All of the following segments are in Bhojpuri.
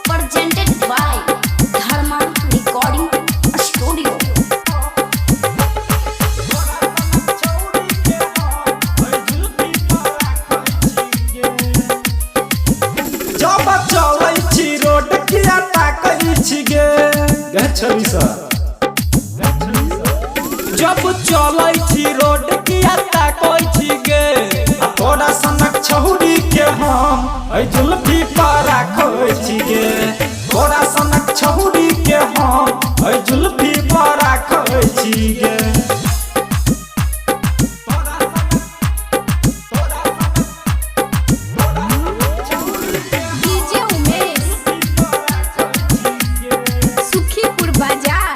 Presented by Dharma Recording Studio. जब चलै छी रोड किया ताकै छी गे छवि सर जब चलै छी रोड किया ताकै छी गे तोरा सनक छौरी के हम ऐ जुल्फी पर राखै छी गे तोरा सनक छौरी के हम ऐ जुल्फी पर राखै छी गे DJ Umesh, Sukhipur Bazaar.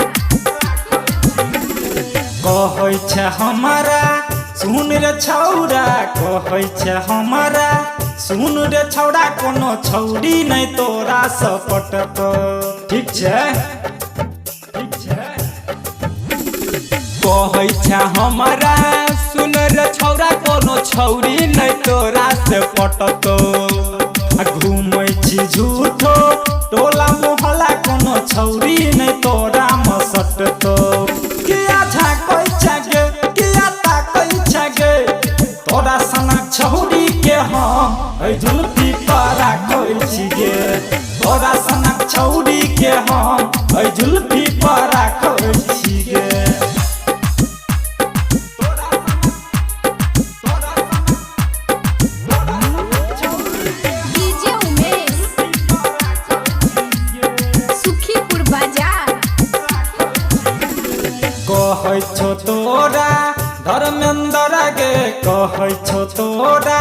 कहै छै हमारा सुन रे छौरा कहै छै हमारा सुन रे छौरा कोनो छौरी नहीं तोरा से पटक ठीक छै कहै छै हमारा सुन रे छौरा कोनो छौरी नहीं तोरा से पटक घूमै छी झूठो टोला मोहल्ला कोनो छौरी नहीं तोरा में सटतो किया झाकै छगे किया ताकै छगे तोरा सनक छौरी के हम ऐ जुल्फी पर राखै छी गे तोरा सनक छौरी के हम ऐ जुल्फी पर राखै छी गे DJ Umesh, Sukhipur Bazaar. कहै छो तोरा धर्मेंद्र गे कहै छो तोरा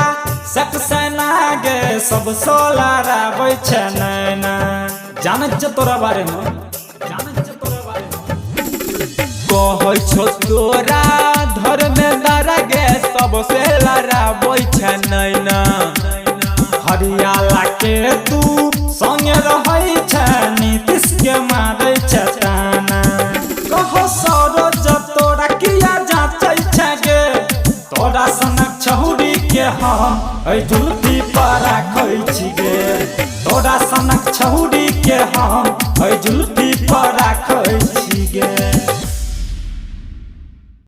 सक्सेना गे सब सोलाराबै छै नैना जानै छ तोरा बारे में कहै छो तोरा धर्मेंद्र गे सब सोलाराबै छै नैना हरियाला के तू संगे रहै छै नीतीश के मारै छै ताना कहो सरोज तोरा किया जाचै छगे तोरा सनक छौरी के हम ऐ जुल्फी पर राखै छी गे तोरा सनक छौरी के हम ऐ जुल्फी पर राखै छी गे।